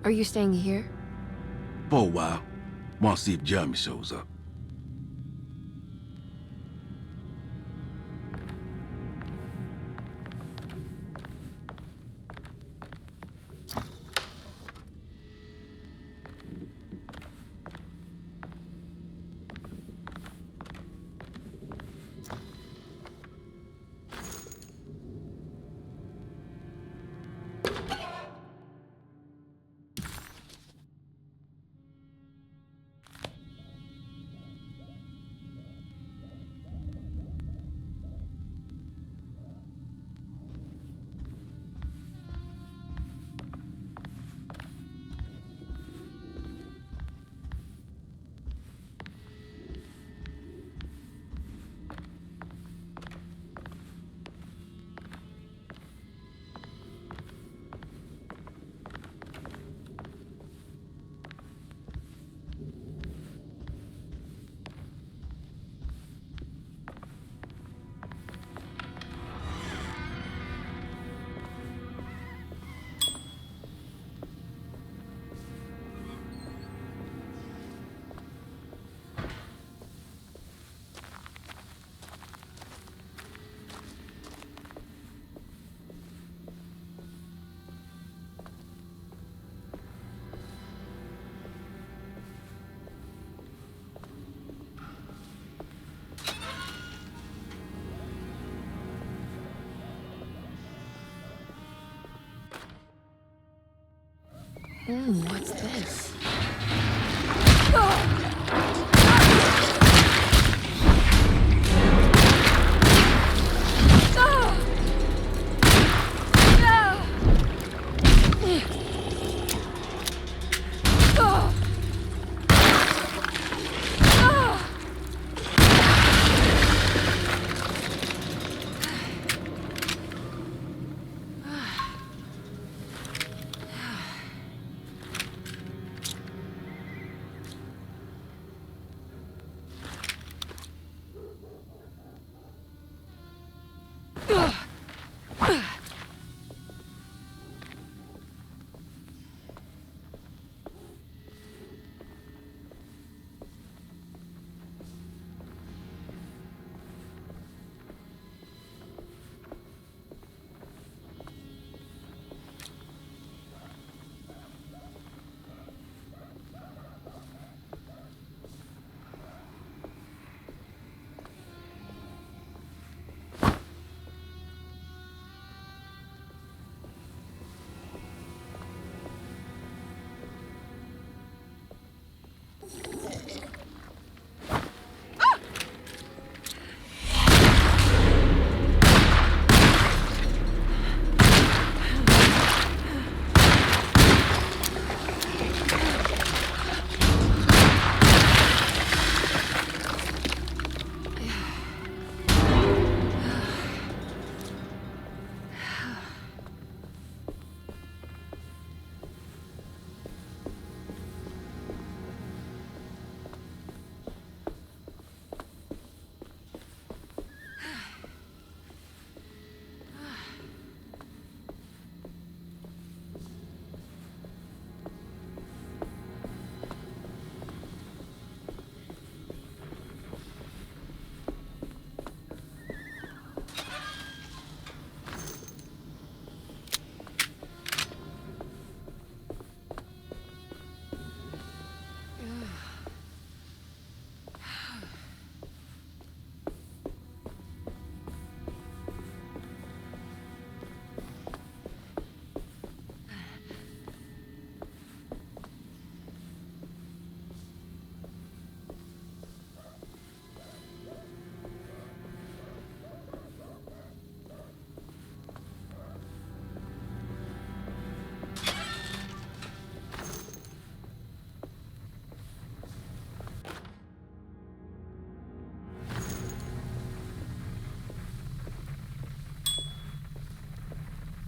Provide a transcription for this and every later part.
Are you staying here? For a while. Want to see if Jeremy shows up. What's this?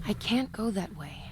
I can't go that way.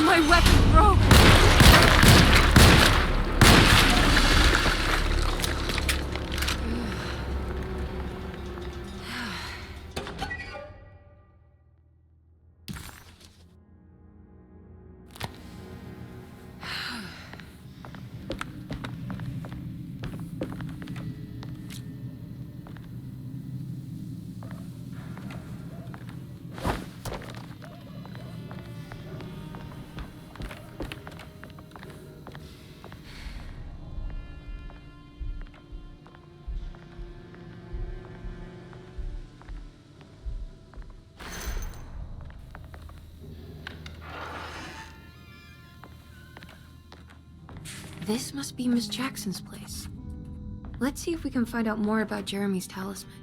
My weapon broke! This must be Miss Jackson's place. Let's see if we can find out more about Jeremy's talisman.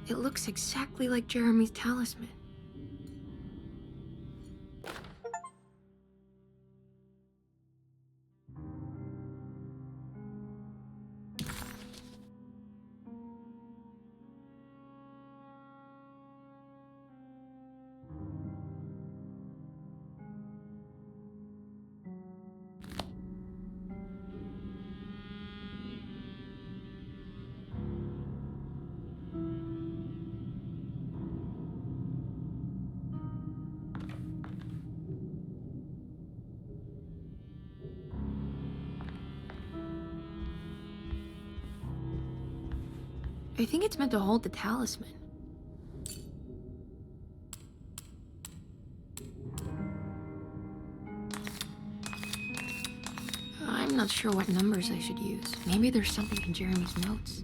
It looks exactly like Jeremy's talisman. I think it's meant to hold the talisman. I'm not sure what numbers I should use. Maybe there's something in Jeremy's notes.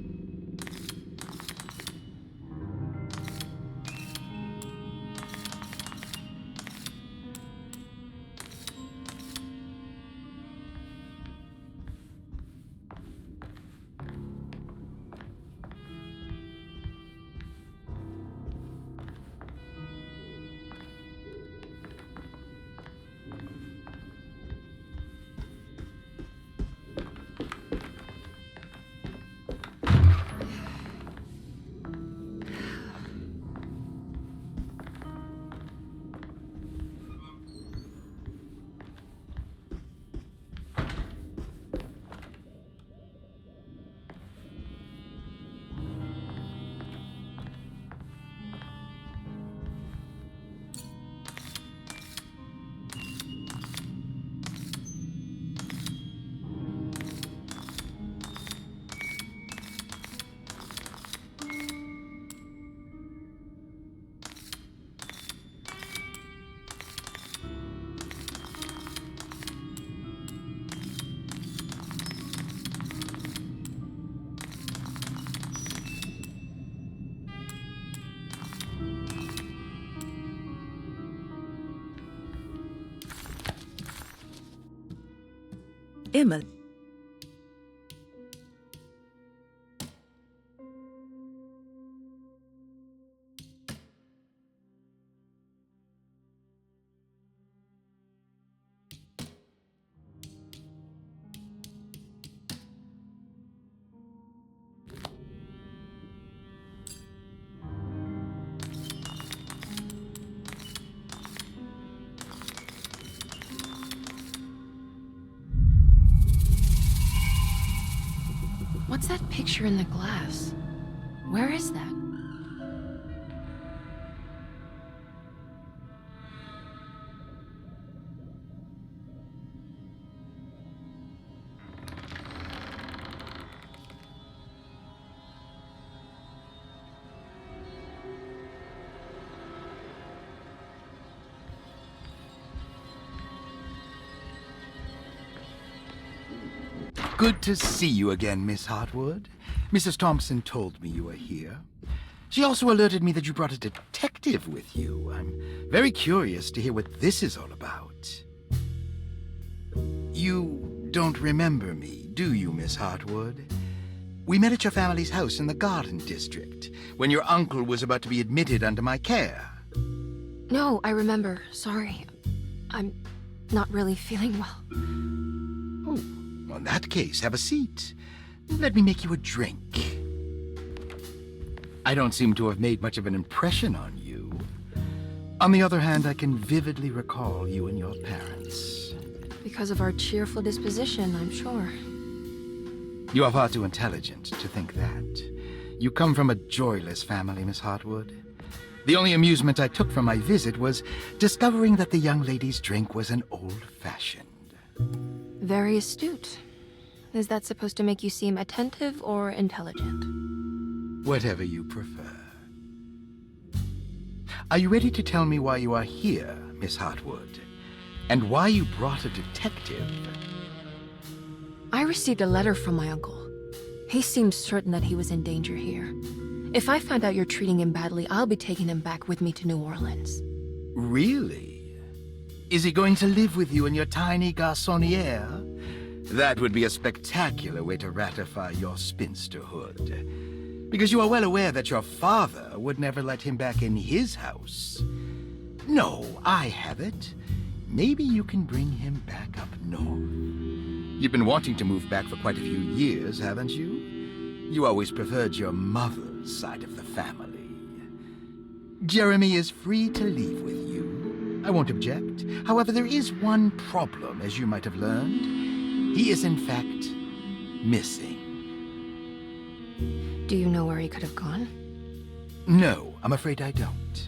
Emma. What's that picture in the glass? Where is that? Good to see you again, Miss Hartwood. Mrs. Thompson told me you were here. She also alerted me that you brought a detective with you. I'm very curious to hear what this is all about. You don't remember me, do you, Miss Hartwood? We met at your family's house in the Garden District, when your uncle was about to be admitted under my care. No, I remember. Sorry. I'm not really feeling well. Oh, well, in that case, have a seat. Let me make you a drink. I don't seem to have made much of an impression on you. On the other hand, I can vividly recall you and your parents. Because of our cheerful disposition, I'm sure. You are far too intelligent to think that. You come from a joyless family, Miss Hartwood. The only amusement I took from my visit was discovering that the young lady's drink was an old-fashioned. Very astute. Is that supposed to make you seem attentive or intelligent? Whatever you prefer. Are you ready to tell me why you are here, Miss Hartwood? And why you brought a detective? I received a letter from my uncle. He seemed certain that he was in danger here. If I find out you're treating him badly, I'll be taking him back with me to New Orleans. Really? Is he going to live with you in your tiny garçonniere? That would be a spectacular way to ratify your spinsterhood. Because you are well aware that your father would never let him back in his house. No, I have it. Maybe you can bring him back up north. You've been wanting to move back for quite a few years, haven't you? You always preferred your mother's side of the family. Jeremy is free to leave with you. I won't object. However, there is one problem, as you might have learned. He is, in fact, missing. Do you know where he could have gone? No, I'm afraid I don't.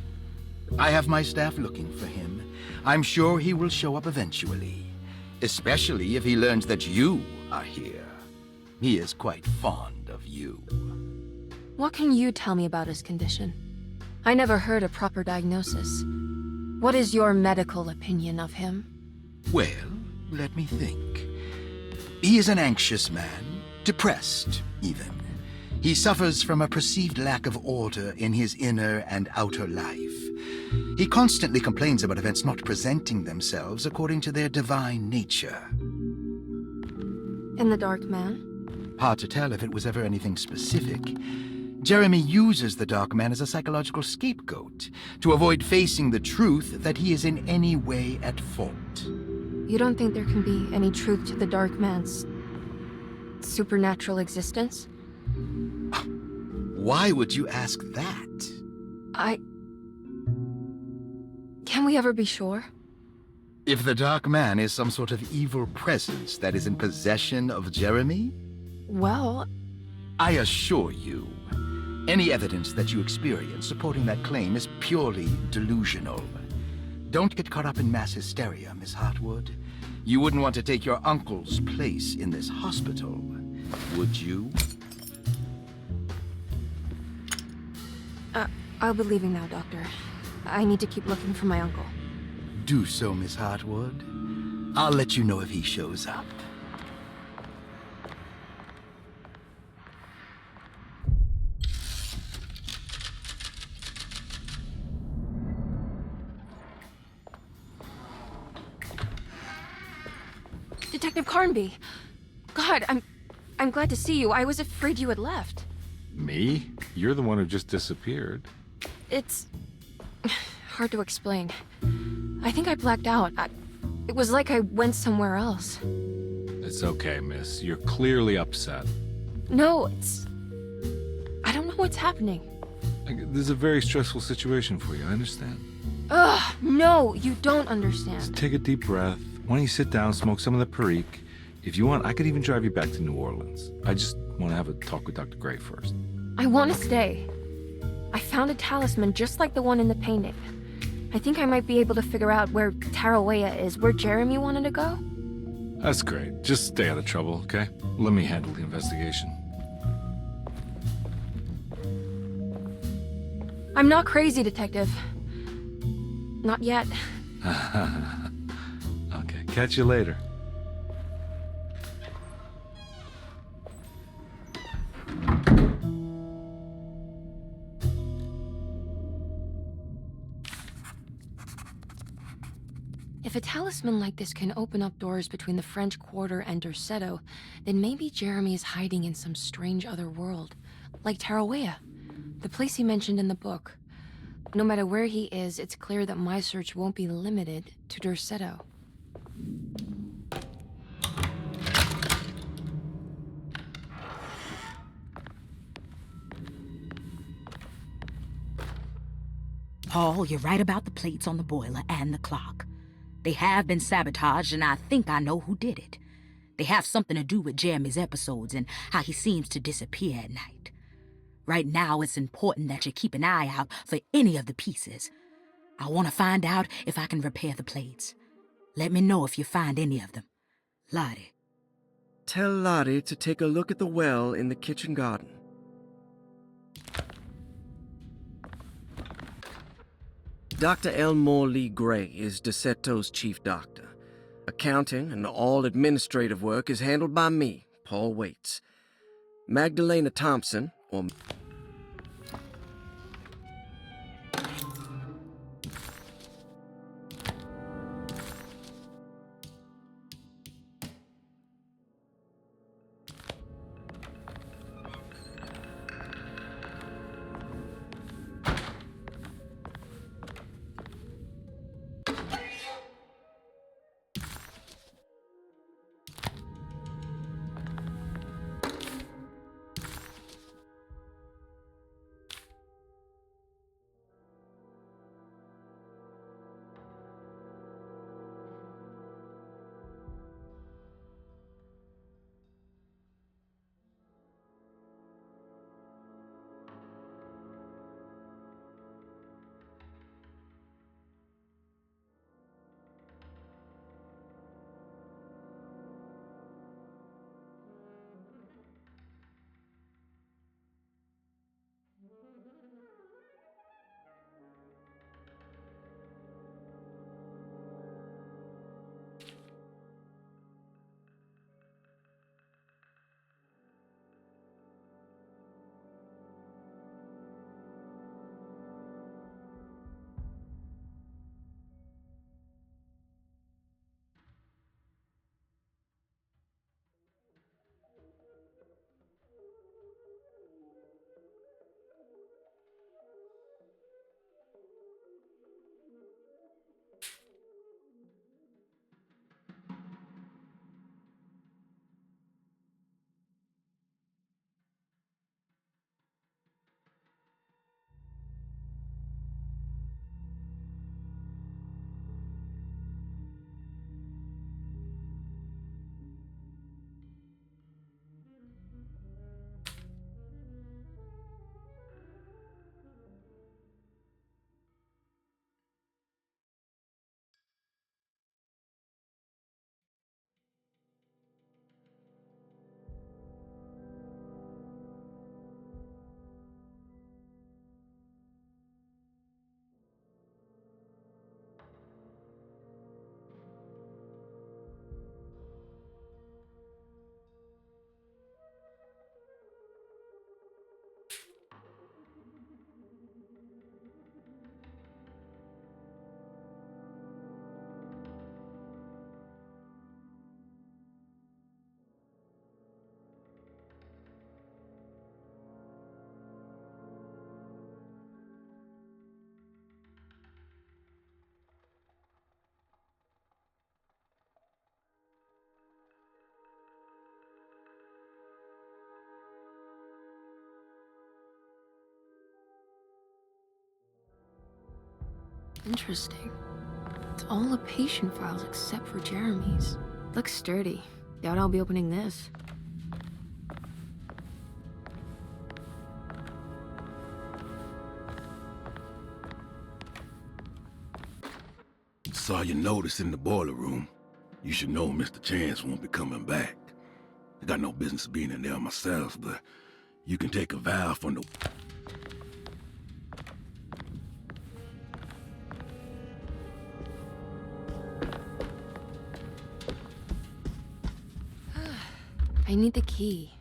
I have my staff looking for him. I'm sure he will show up eventually. Especially if he learns that you are here. He is quite fond of you. What can you tell me about his condition? I never heard a proper diagnosis. What is your medical opinion of him? Well, let me think. He is an anxious man, depressed, even. He suffers from a perceived lack of order in his inner and outer life. He constantly complains about events not presenting themselves according to their divine nature. And the Dark Man? Hard to tell if it was ever anything specific. Jeremy uses the Dark Man as a psychological scapegoat to avoid facing the truth that he is in any way at fault. You don't think there can be any truth to the Dark Man's supernatural existence? Why would you ask that? Can we ever be sure? If the Dark Man is some sort of evil presence that is in possession of Jeremy? Well, I assure you, any evidence that you experience supporting that claim is purely delusional. Don't get caught up in mass hysteria, Miss Hartwood. You wouldn't want to take your uncle's place in this hospital, would you? I'll be leaving now, Doctor. I need to keep looking for my uncle. Do so, Miss Hartwood. I'll let you know if he shows up. Detective Carnby! God, I'm glad to see you. I was afraid you had left. Me? You're the one who just disappeared. It's hard to explain. I think I blacked out. It was like I went somewhere else. It's okay, miss. You're clearly upset. No, I don't know what's happening. This is a very stressful situation for you, I understand. Ugh, no, you don't Just understand. take a deep breath. Why don't you sit down, smoke some of the Perique? If you want, I could even drive you back to New Orleans. I just want to have a talk with Dr. Gray first. I want to stay. I found a talisman just like the one in the painting. I think I might be able to figure out where Tarawea is, where Jeremy wanted to go. That's great. Just stay out of trouble, okay? Let me handle the investigation. I'm not crazy, Detective. Not yet. Okay, catch you later. talisman like this can open up doors between the French Quarter and Derceto, then maybe Jeremy is hiding in some strange other world, like Tarawea, the place he mentioned in the book. No matter where he is, it's clear that my search won't be limited to Derceto. Paul, you're right about the plates on the boiler and the clock. They have been sabotaged, and I think I know who did it. They have something to do with Jeremy's episodes and how he seems to disappear at night. Right now, it's important that you keep an eye out for any of the pieces. I want to find out if I can repair the plates. Let me know if you find any of them. Lottie. Tell Lottie to take a look at the well in the kitchen garden. Dr. Elmore Lee Gray is Deceto's chief doctor. Accounting and all administrative work is handled by me, Paul Waits. Magdalena Thompson, or... Interesting. It's all the patient files except for Jeremy's. Looks sturdy. Doubt I'll be opening this. Saw your notice in the boiler room. You should know Mr. Chance won't be coming back. I got no business being in there myself, but you can take a vow from the... I need the key.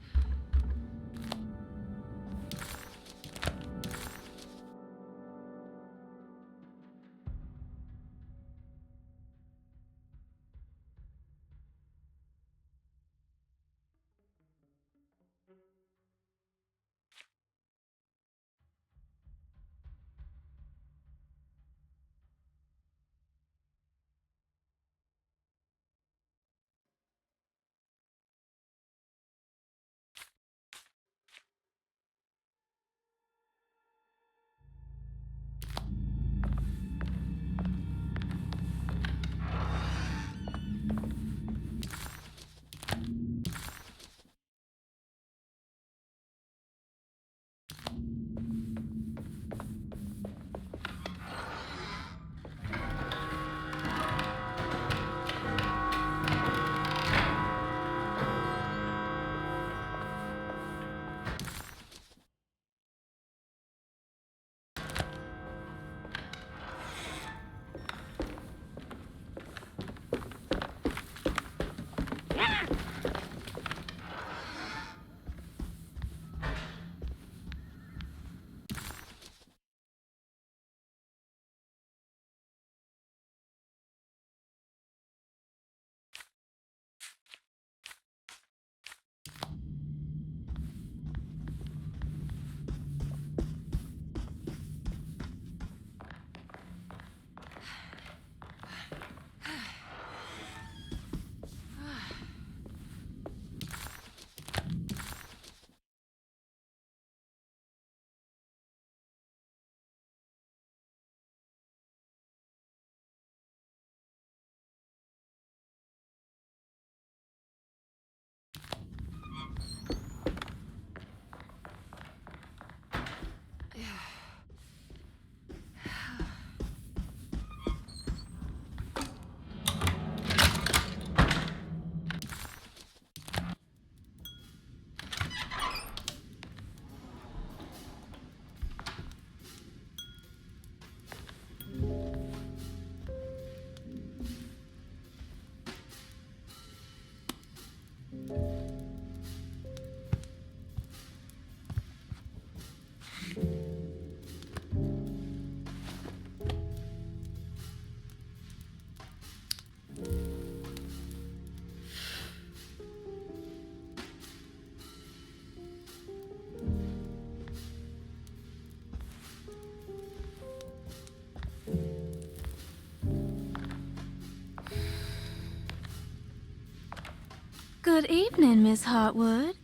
Good evening, Miss Hartwood.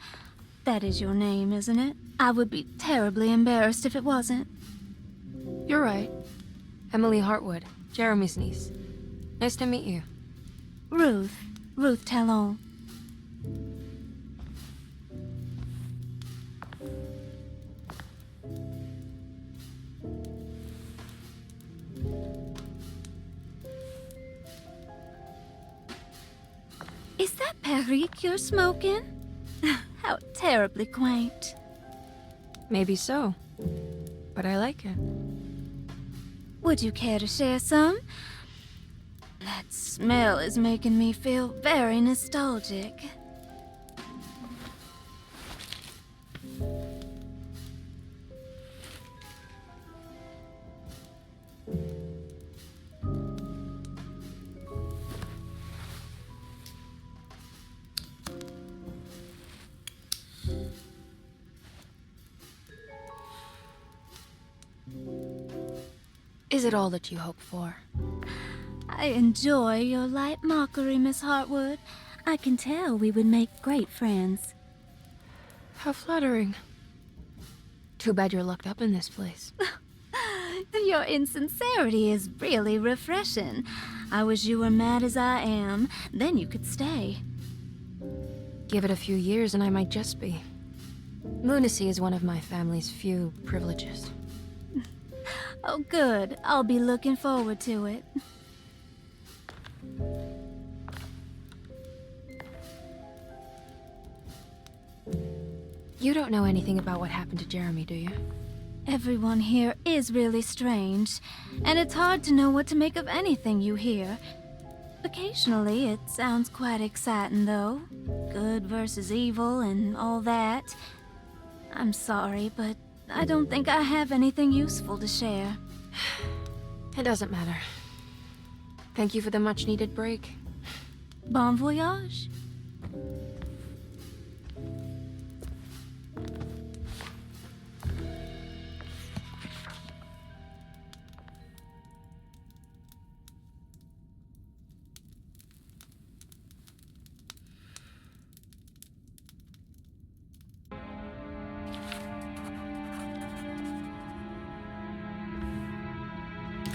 That is your name, isn't it? I would be terribly embarrassed if it wasn't. You're right. Emily Hartwood, Jeremy's niece. Nice to meet you. Ruth Talon. Is that Perique you're smoking? How terribly quaint. Maybe so, but I like it. Would you care to share some? That smell is making me feel very nostalgic. Is it all that you hope for? I enjoy your light mockery, Miss Hartwood. I can tell we would make great friends. How flattering. Too bad you're locked up in this place. Your insincerity is really refreshing. I wish you were mad as I am, then you could stay. Give it a few years and I might just be. Lunacy is one of my family's few privileges. Oh, good. I'll be looking forward to it. You don't know anything about what happened to Jeremy, do you? Everyone here is really strange, and it's hard to know what to make of anything you hear. Occasionally, it sounds quite exciting, though. Good versus evil and all that. I'm sorry, but I don't think I have anything useful to share. It doesn't matter. Thank you for the much-needed break. Bon voyage.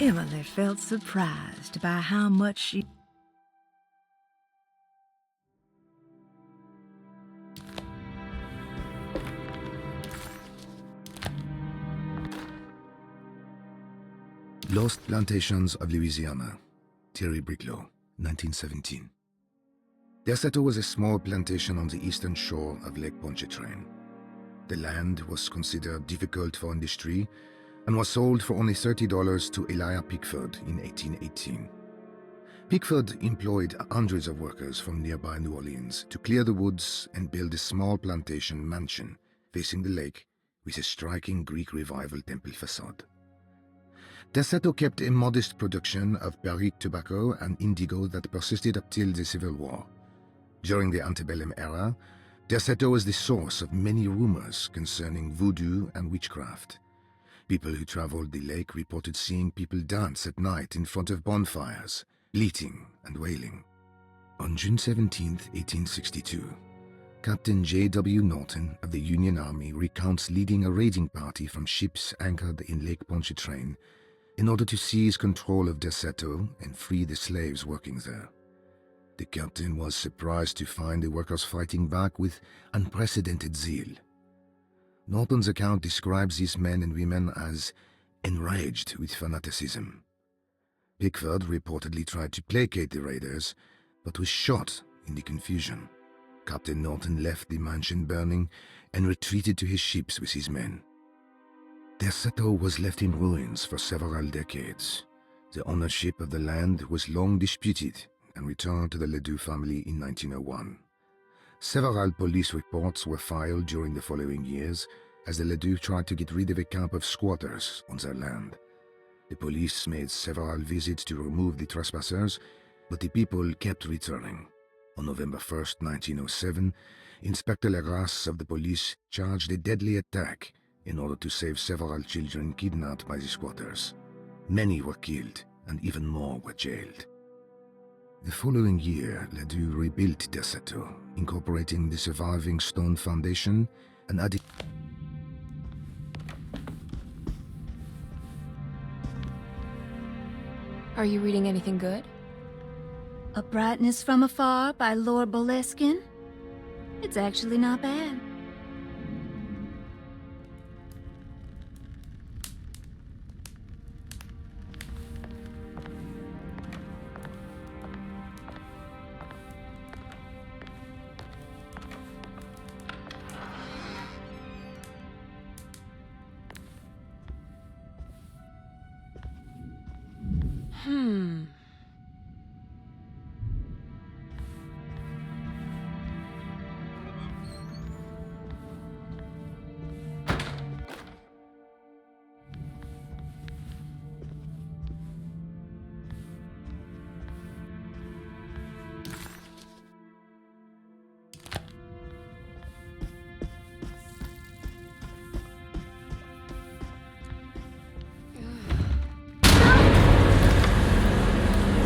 Emily felt surprised by how much she... Lost Plantations of Louisiana, Thierry Briclot, 1917. Derceto was a small plantation on the eastern shore of Lake Pontchartrain. The land was considered difficult for industry and was sold for only $30 to Elijah Pickford in 1818. Pickford employed hundreds of workers from nearby New Orleans to clear the woods and build a small plantation mansion facing the lake with a striking Greek Revival temple facade. Derceto kept a modest production of Perique tobacco and indigo that persisted up till the Civil War. During the antebellum era, Derceto was the source of many rumors concerning voodoo and witchcraft. People who traveled the lake reported seeing people dance at night in front of bonfires, bleating and wailing. On June 17, 1862, Captain J.W. Norton of the Union Army recounts leading a raiding party from ships anchored in Lake Pontchartrain in order to seize control of Derceto and free the slaves working there. The captain was surprised to find the workers fighting back with unprecedented zeal. Norton's account describes these men and women as enraged with fanaticism. Pickford reportedly tried to placate the raiders, but was shot in the confusion. Captain Norton left the mansion burning and retreated to his ships with his men. Derceto was left in ruins for several decades. The ownership of the land was long disputed and returned to the Ledoux family in 1901. Several police reports were filed during the following years as the Ledoux tried to get rid of a camp of squatters on their land. The police made several visits to remove the trespassers, but the people kept returning. On November 1st, 1907, Inspector Legras of the police charged a deadly attack in order to save several children kidnapped by the squatters. Many were killed, and even more were jailed. The following year, Ledoux rebuilt Derceto, incorporating the surviving stone foundation and adding... Are you reading anything good? A Brightness from Afar by Lord Boleskine? It's actually not bad.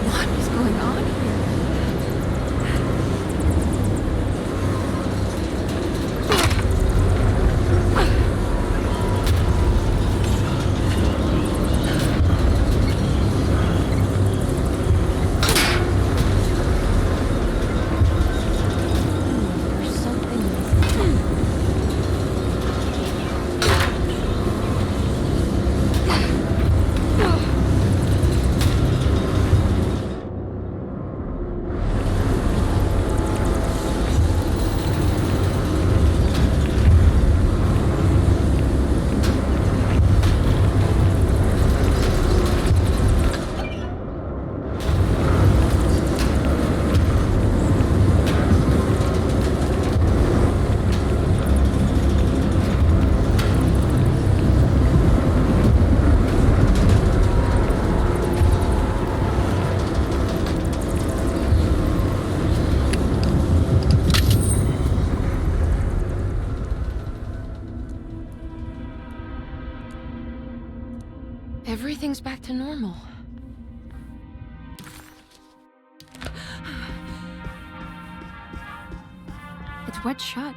What is going on here? There's something missing. Everything's back to normal. It's wet shut.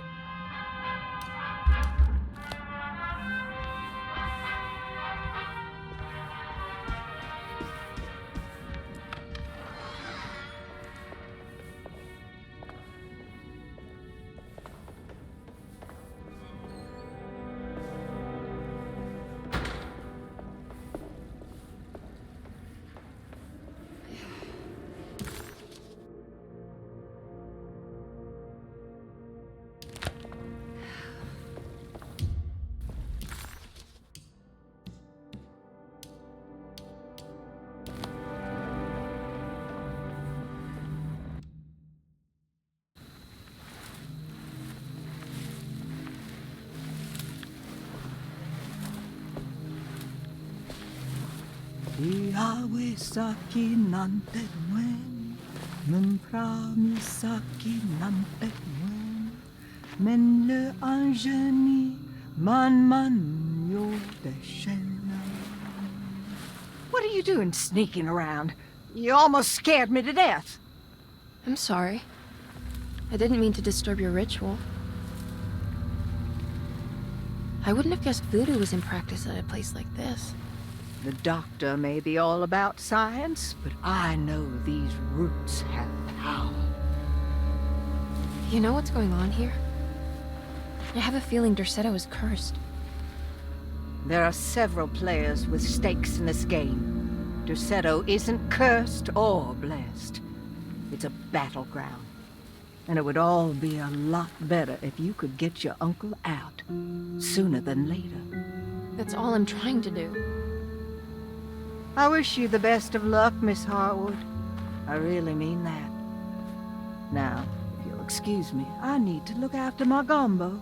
Iawesaki nantetwen, mempramisaki nantetwen, men le angeni man yo deshena. What are you doing sneaking around? You almost scared me to death. I'm sorry. I didn't mean to disturb your ritual. I wouldn't have guessed voodoo was in practice at a place like this. The doctor may be all about science, but I know these roots have power. You know what's going on here? I have a feeling Derceto is cursed. There are several players with stakes in this game. Derceto isn't cursed or blessed. It's a battleground. And it would all be a lot better if you could get your uncle out sooner than later. That's all I'm trying to do. I wish you the best of luck, Miss Harwood. I really mean that. Now, if you'll excuse me, I need to look after my gumbo.